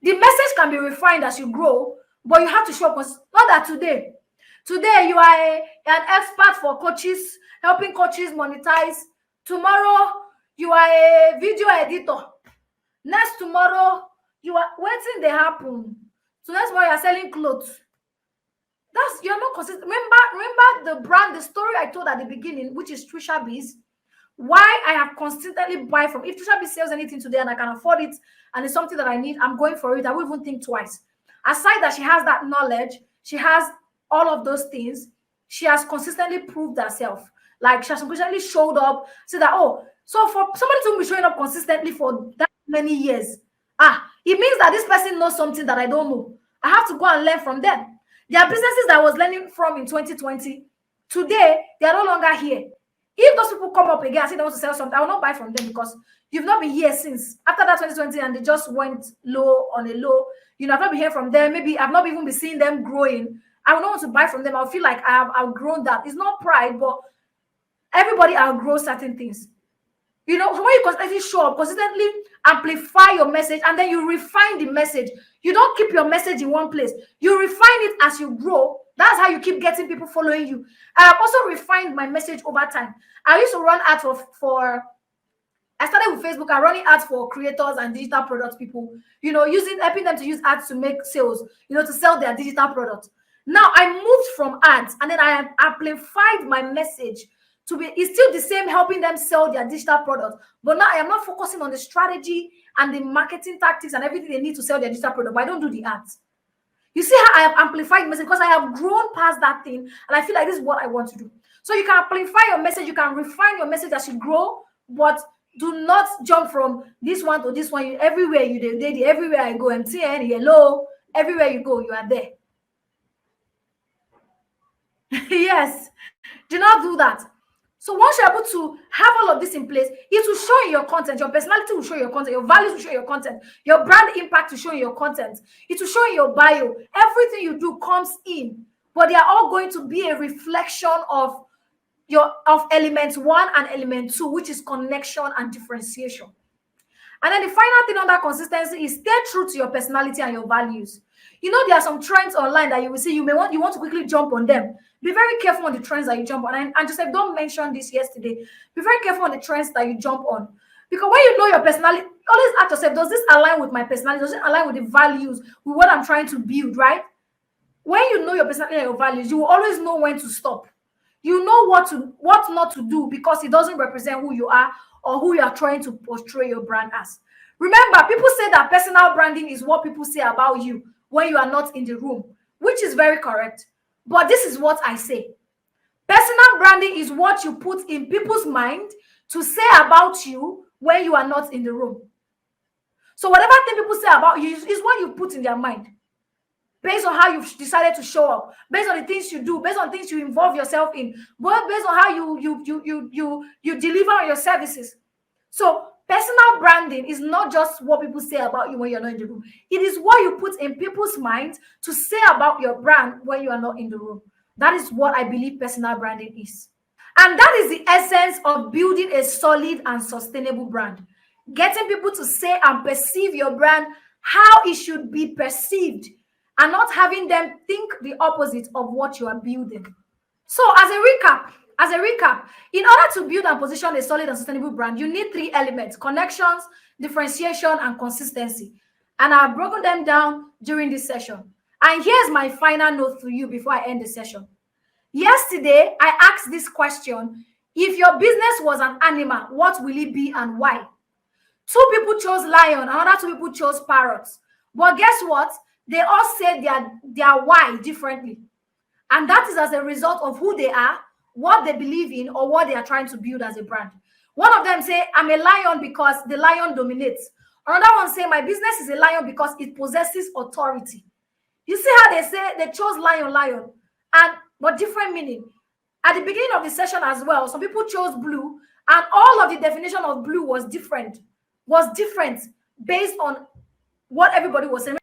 the message can be refined as you grow, but you have to show up. Not that today you are an expert for coaches, helping coaches monetize. Tomorrow you are a video editor. Next tomorrow you are waiting. They happen. So that's why you're selling clothes. You're not consistent. Remember the brand, the story I told at the beginning, which is Trisha Biz. Why I have consistently buy from. If Trisha Biz sells anything today and I can afford it and it's something that I need, I'm going for it. I won't even think twice. Aside that she has that knowledge, she has all of those things, she has consistently proved herself. Like she has consistently showed up, said that, so for somebody to be showing up consistently for that many years, it means that this person knows something that I don't know. I have to go and learn from them. There are businesses that I was learning from in 2020. Today, they are no longer here. If those people come up again and say they want to sell something, I will not buy from them because you've not been here since after that 2020 and they just went low on a low. I've not been hearing from them. Maybe I've not even been seeing them growing. I will not want to buy from them. I'll feel like I have outgrown that. It's not pride, but everybody outgrows certain things. So when you consistently show up, consistently amplify your message, and then you refine the message. You don't keep your message in one place. You refine it as you grow. That's how you keep getting people following you. I have also refined my message over time. I used to run ads for I started with Facebook. I'm running ads for creators and digital product people, helping them to use ads to make sales, to sell their digital products. Now I moved from ads and then I have amplified my message to be, it's still the same, helping them sell their digital products. But now I am not focusing on the strategy and the marketing tactics and everything they need to sell their digital product, but I don't do the ads. You see how I have amplified message because I have grown past that thing and I feel like this is what I want to do. So you can amplify your message, you can refine your message as you grow, but do not jump from this one to this one. Everywhere you did, everywhere I go, MTN, hello, everywhere you go, you are there. Yes, do not do that. So once you're able to have all of this in place, it will show in your content. Your personality will show your content. Your values will show your content. Your brand impact will show in your content. It will show in your bio. Everything you do comes in, but they are all going to be a reflection of element 1 and element 2, which is connection and differentiation. And then the final thing under consistency is stay true to your personality and your values. There are some trends online that you will see. You want to quickly jump on them. Be very careful on the trends that you jump on. And Joseph, don't mention this yesterday. Be very careful on the trends that you jump on. Because when you know your personality, always ask yourself, does this align with my personality? Does it align with the values, with what I'm trying to build, right? When you know your personality and your values, you will always know when to stop. You know what not to do because it doesn't represent who you are or who you are trying to portray your brand as. Remember, people say that personal branding is what people say about you when you are not in the room, which is very correct. But this is what I say. Personal branding is what you put in people's mind to say about you when you are not in the room. So whatever thing people say about you is what you put in their mind, based on how you've decided to show up, based on the things you do, based on things you involve yourself in, but based on how you deliver on your services. So personal branding is not just what people say about you when you're not in the room. It is what you put in people's minds to say about your brand when you are not in the room. That is what I believe personal branding is. And that is the essence of building a solid and sustainable brand. Getting people to say and perceive your brand how it should be perceived, and not having them think the opposite of what you are building. So as a recap, in order to build and position a solid and sustainable brand, you need 3 elements: connections, differentiation, and consistency. And I've broken them down during this session. And here's my final note to you before I end the session. Yesterday, I asked this question: if your business was an animal, what will it be and why? 2 people chose lion, another 2 people chose parrots. But guess what? They all said their why differently. And that is as a result of who they are, what they believe in, or what they are trying to build as a brand. One of them say, I'm a lion because the lion dominates. Another one say, my business is a lion because it possesses authority. You see how they say they chose lion, but different meaning. At the beginning of the session as well, some people chose blue, and all of the definition of blue was different based on what everybody was saying.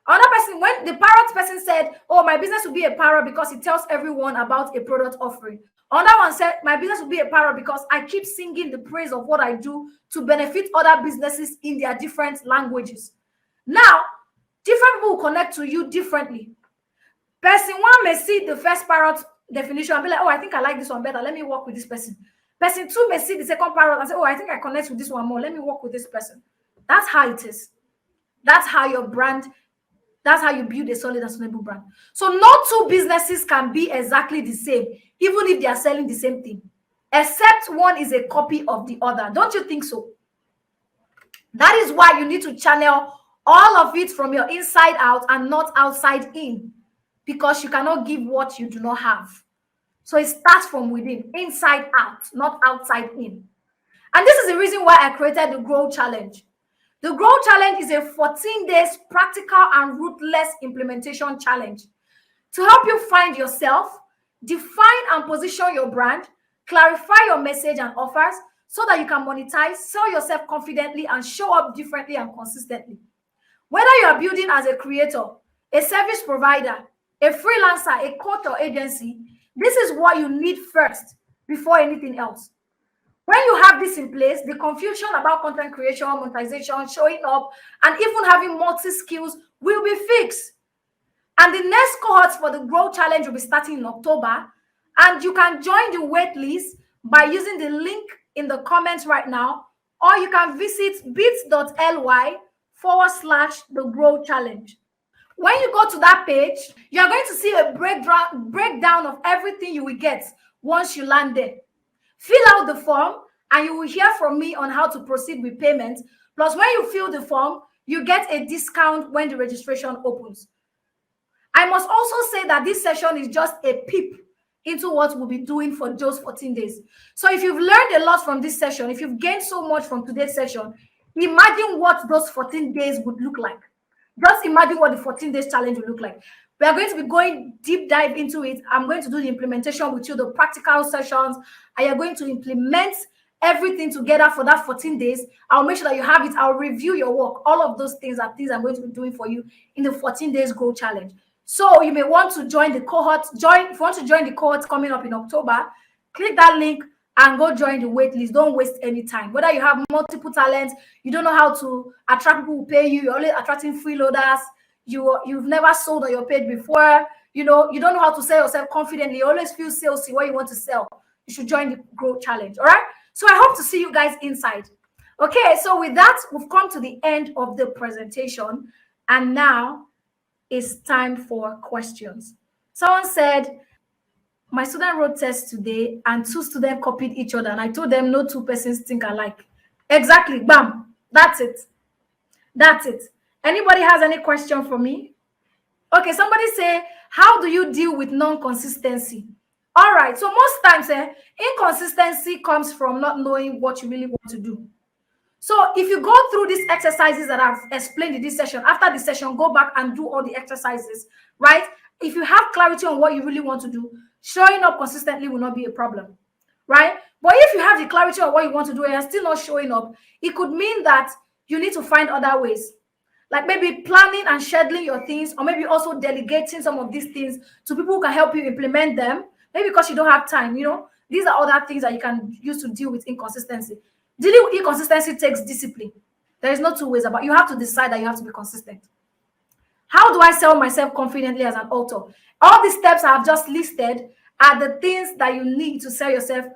Another person, when the parrot person said, oh, my business will be a parrot because it tells everyone about a product offering. Another one said, my business will be a parrot because I keep singing the praise of what I do to benefit other businesses in their different languages. Now, different people will connect to you differently. Person 1 may see the first parrot definition and be like, oh, I think I like this one better. Let me work with this person. Person 2 may see the second parrot and say, oh, I think I connect with this one more. Let me work with this person. That's how it is. That's how your brand, that's how you build a solid and sustainable brand. So no 2 businesses can be exactly the same, even if they are selling the same thing, except one is a copy of the other. Don't you think so? That is why you need to channel all of it from your inside out and not outside in, because you cannot give what you do not have. So it starts from within, inside out, not outside in. And this is the reason why I created the Grow Challenge. The Grow Challenge is a 14 days practical and ruthless implementation challenge. to help you find yourself, define and position your brand, clarify your message and offers so that you can monetize, sell yourself confidently, and show up differently and consistently. Whether you are building as a creator, a service provider, a freelancer, a coach, or agency, this is what you need first before anything else. When you have this in place, the confusion about content creation, monetization, showing up, and even having multi skills will be fixed. And the next cohort for the Grow Challenge will be starting in October. And you can join the wait list by using the link in the comments right now, or you can visit bit.ly/the Grow Challenge. When you go to that page, you're going to see a breakdown of everything you will get once you land there. Fill out the form and you will hear from me on how to proceed with payment. Plus, when you fill the form, you get a discount when the registration opens. I must also say that this session is just a peep into what we'll be doing for those 14 days. So if you've learned a lot from this session, if you've gained so much from today's session, imagine what those 14 days would look like. Just imagine what the 14 days challenge will look like. We are going to be going deep dive into it. I'm going to do the implementation with you, the practical sessions. I am going to implement everything together for that 14 days. I'll make sure that you have it. I'll review your work. All of those things are things I'm going to be doing for you in the 14 days Grow Challenge. So you may want to join the cohort. If you want to join the cohort coming up in October, click that link and go join the wait list. Don't waste any time. Whether you have multiple talents, you don't know how to attract people who pay you, you're only attracting freeloaders, you've never sold or you're paid before, you don't know how to sell yourself confidently, you always feel salesy what you want to sell, you should join the Grow Challenge. All right, so I hope to see you guys inside. Okay, so with that, we've come to the end of the presentation, and now it's time for questions. Someone said, my student wrote tests today and 2 students copied each other, and I told them no 2 persons think alike. Exactly. Bam. That's it. That's it. Anybody has any question for me? Okay, somebody say, how do you deal with non-consistency? All right, so most times inconsistency comes from not knowing what you really want to do. So if you go through these exercises that I've explained in this session, after the session, go back and do all the exercises, right? If you have clarity on what you really want to do, showing up consistently will not be a problem, right? But if you have the clarity on what you want to do and you're still not showing up, it could mean that you need to find other ways. Like maybe planning and scheduling your things, or maybe also delegating some of these things to people who can help you implement them. Maybe because you don't have time, these are other things that you can use to deal with inconsistency. Dealing with inconsistency takes discipline. There is no 2 ways about it. You have to decide that you have to be consistent. How do I sell myself confidently as an author? All the steps I have just listed are the things that you need to sell yourself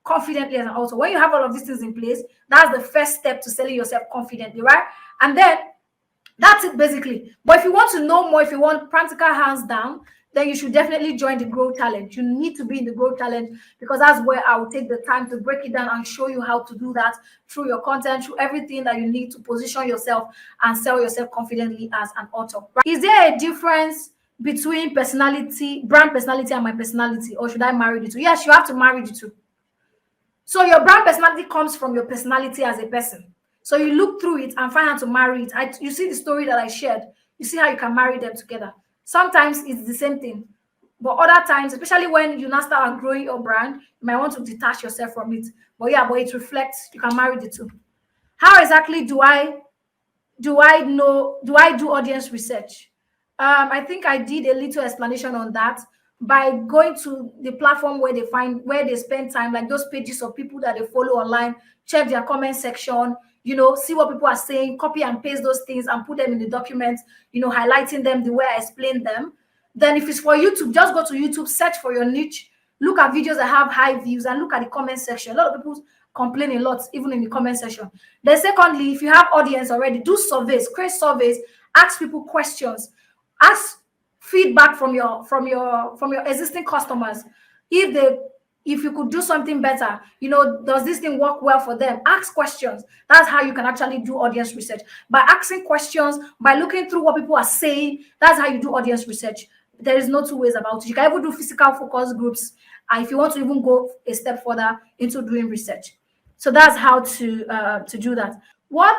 confidently as an author. When you have all of these things in place, that's the first step to selling yourself confidently, right? And then that's it basically. But if you want to know more, if you want practical hands down, then you should definitely join the Grow Challenge. You need to be in the Grow Challenge because that's where I will take the time to break it down and show you how to do that through your content, through everything that you need to position yourself and sell yourself confidently as an author. Right? Is there a difference between brand personality and my personality, or should I marry the two? Yes, you have to marry the two. So your brand personality comes from your personality as a person. So you look through it and find out to marry it. You see the story that I shared. You see how you can marry them together. Sometimes it's the same thing, but other times, especially when you now start growing your brand, you might want to detach yourself from it. But it reflects. You can marry the two. How exactly do I do audience research? I think I did a little explanation on that by going to the platform where they spend time, like those pages of people that they follow online, check their comment section, see what people are saying, copy and paste those things and put them in the documents, highlighting them the way I explained them. Then if it's for YouTube, just go to YouTube, search for your niche, look at videos that have high views and look at the comment section. A lot of people complain a lot, even in the comment section. Then secondly, if you have audience already, do surveys, create surveys, ask people questions, ask feedback from your existing customers. If you could do something better, does this thing work well for them? Ask questions. That's how you can actually do audience research. By asking questions, by looking through what people are saying, that's how you do audience research. There is no 2 ways about it. You can even do physical focus groups, and if you want to even go a step further into doing research. So that's how to do that. What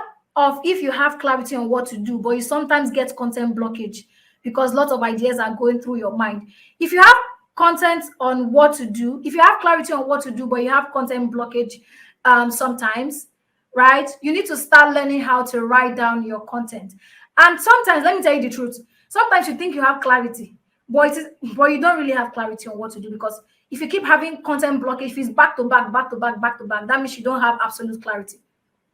if you have clarity on what to do, but you sometimes get content blockage? because lots of ideas are going through your mind. If you have content on what to do, if you have clarity on what to do, but you have content blockage sometimes, right? You need to start learning how to write down your content. And sometimes, let me tell you the truth, sometimes you think you have clarity, but but you don't really have clarity on what to do, because if you keep having content blockage, if it's back to back, back to back, back to back, that means you don't have absolute clarity,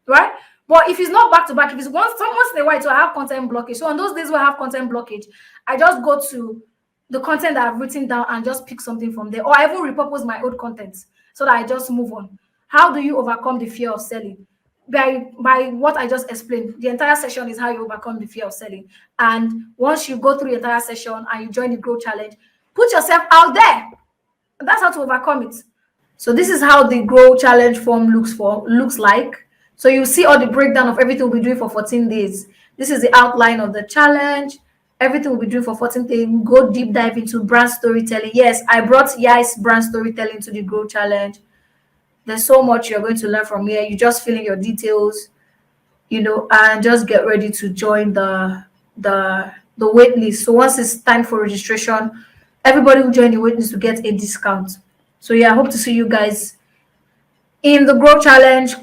right? But if it's not back to back, if it's once in a while, so I have content blockage. So on those days where I have content blockage, I just go to the content that I've written down and just pick something from there, or I even repurpose my old content so that I just move on. How do you overcome the fear of selling? By what I just explained. The entire session is how you overcome the fear of selling. And once you go through the entire session and you join the growth challenge, put yourself out there. That's how to overcome it. So this is how the grow challenge form looks like. So you see all the breakdown of everything we'll be doing for 14 days. This is the outline of the challenge. Everything we'll be doing for 14 days. We'll go deep dive into brand storytelling. Yes, I brought Yai's brand storytelling to the grow challenge. There's so much you're going to learn from here. You just fill in your details, and just get ready to join the wait list. So once it's time for registration, everybody who join the wait list will get a discount. So yeah, I hope to see you guys in the Grow Challenge.